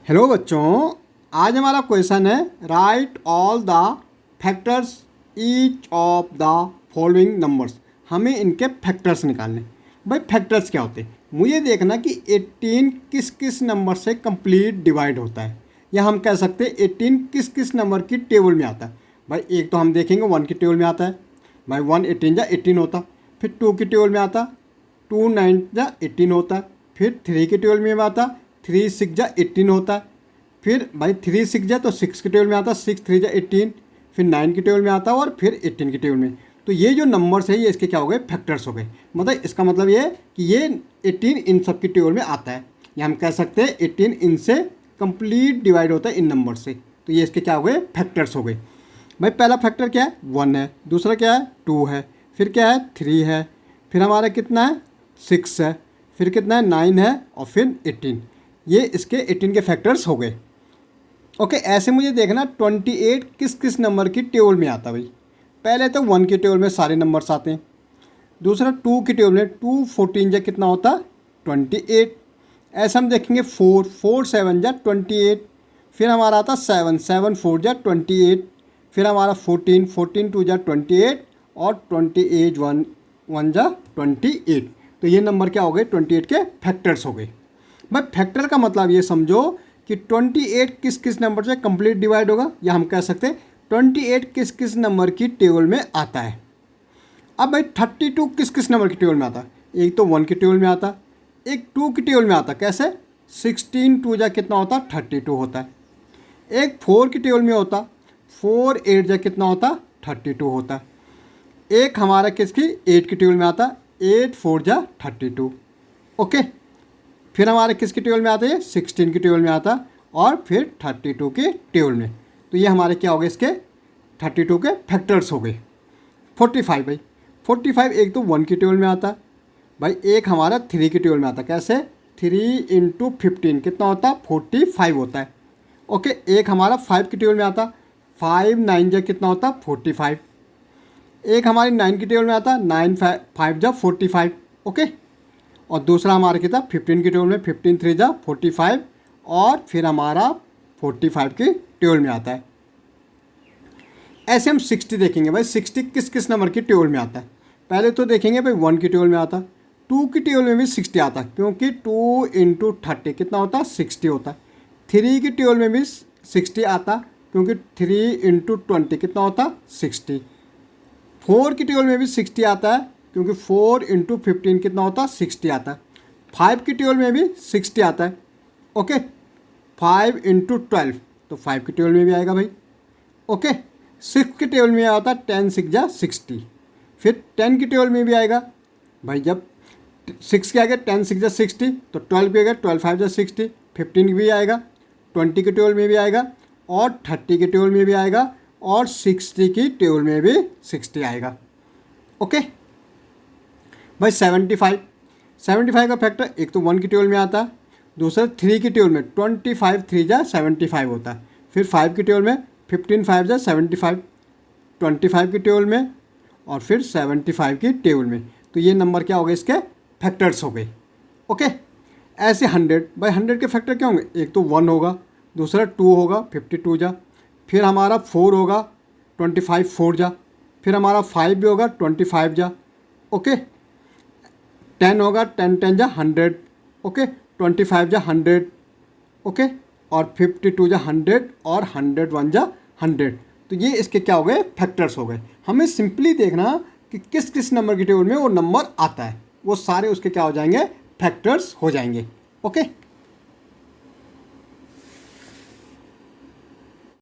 Hello बच्चों, आज हमारा क्वेश्चन है right all the factors each of the following numbers. हमें इनके फैक्टर्स निकालने। भाई फैक्टर्स क्या होते हैं, मुझे देखना कि 18 किस किस नंबर से कंप्लीट डिवाइड होता है, या हम कह सकते हैं 18 किस किस नंबर की टेबल में आता है। भाई एक तो हम देखेंगे 1 की टेबल में आता है, भाई 1 18 जा 18 होता। फिर 2 की टेबल में आता 2 9 जा 18 होता। फिर 3 की टेबल में आता 3 6 जा 18 होता है। फिर भाई 3 6 जा तो 6 की टेबल में आता 6 3 जा 18। फिर 9 की टेबल में आता और फिर 18 की टेबल में। तो ये जो नंबर्स है ये इसके क्या हो गए, फैक्टर्स हो गए। मतलब इसका मतलब ये है कि ये 18 इन सब की टेबल में आता है, या हम कह सकते हैं 18 इनसे कंप्लीट डिवाइड होता है इन नंबर से। तो ये इसके क्या हो गए, फैक्टर्स हो गए। भाई पहला फैक्टर क्या है, 1 है। दूसरा क्या है, 2 है। फिर क्या है, 3 है। फिर हमारा कितना है, 6 है। फिर कितना है, 9 है। और फिर 18। ये इसके 18 के फैक्टर्स हो गए। ओके, ऐसे मुझे देखना 28 किस किस नंबर की टेबल में आता है। भाई पहले तो 1 की टेबल में सारे नंबर्स आते हैं। दूसरा 2 की टेबल में 2 14 जा कितना होता, 28। ऐसे हम देखेंगे 4 4 7 जा 28। फिर हमारा आता 7 7 4 जा 28। फिर हमारा 14 14 2 जा 28। और 28 1 1 जा 28। तो ये नंबर क्या हो गए, 28 के फैक्टर्स हो गए। भाई फैक्टर का मतलब ये समझो कि 28 किस किस नंबर से कंप्लीट डिवाइड होगा, या हम कह सकते हैं 28 किस किस नंबर की टेबल में आता है। अब भाई 32 किस किस नंबर की टेबल में आता है। एक तो 1 की टेबल में आता, एक 2 की टेबल में आता। कैसे, 16 2 जा कितना होता, 32 होता है। एक 4 की टेबल में होता, 4 8 जा कितना होता, 32 होता है। एक हमारा किसकी 8 की टेबल में आता, 8 4 जा 32। ओके, फिर हमारे किसकी टेबल में आते हैं, 16 की टेबल में आता। और फिर 32 की टेबल में। तो ये हमारे क्या हो गए, इसके 32 के फैक्टर्स हो गए। 45 भाई 45 एक तो 1 की टेबल में आता। भाई एक हमारा 3 की टेबल में आता। कैसे, 3 × 15 कितना होता, 45 होता है। ओके, एक हमारा 5 की टेबल में आता, 5 9 जा कितना होता, 45। एक हमारी 9 की टेबल में आता, 9 5 जा 45। ओके, और दूसरा हमारा कितना 15 की टेबल में, 15 3 जा 45। और फिर हमारा 45 की टेबल में आता है। ऐसे हम 60 देखेंगे। भाई 60 किस किस नंबर की टेबल में आता है। पहले तो देखेंगे भाई 1 की टेबल में आता, 2 की टेबल में भी 60 आता, क्योंकि 2 × 30 कितना होता, 60 होता है। 3 की टेबल में भी 60 आता, क्योंकि 3 × 20 कितना होता, 60। 4 की टेबल में भी 60 आता है, क्योंकि 4 × 15 कितना होता, 60 आता है। 5 की टेबल में भी 60 आता है। ओके, 5 × 12 तो 5 की टेबल में भी आएगा भाई। ओके, 6 की टेबल में आता 10 6 जा 60। फिर 10 की टेबल में भी आएगा भाई, जब 6 के आएगा 10 6 जा 60, तो 12 भी आएगा 12 5 जा 60। 15 भी आएगा, 20 की टेबल में भी आएगा, और 30 की टेबल में भी आएगा, और 60 की टेबल में भी 60 आएगा। ओके भाई 75 का फैक्टर एक तो 1 की टेबल में आता, दूसरा 3 की टेबल में 25 3 जा 75 होता है। फिर 5 की टेबल में 15 5 जा 75, 25 की टेबल में, और फिर 75 की टेबल में। तो ये नंबर क्या हो गए, इसके फैक्टर्स हो गए। ओके, ऐसे 100 भाई 100 के फैक्टर क्या होंगे, एक तो 1 होगा, दूसरा 2 होगा 52 जा। फिर हमारा 4 होगा 25 4 जा। फिर हमारा 5 भी होगा 25 जा। ओके, 10 होगा 10 10 जा 100। ओके, 25 जा 100। ओके, और 52 जा 100, और 101 जा 100। तो ये इसके क्या हो गए, फैक्टर्स हो गए। हमें सिंपली देखना कि किस किस नंबर की टेबल में वो नंबर आता है, वो सारे उसके क्या हो जाएंगे, फैक्टर्स हो जाएंगे। ओके।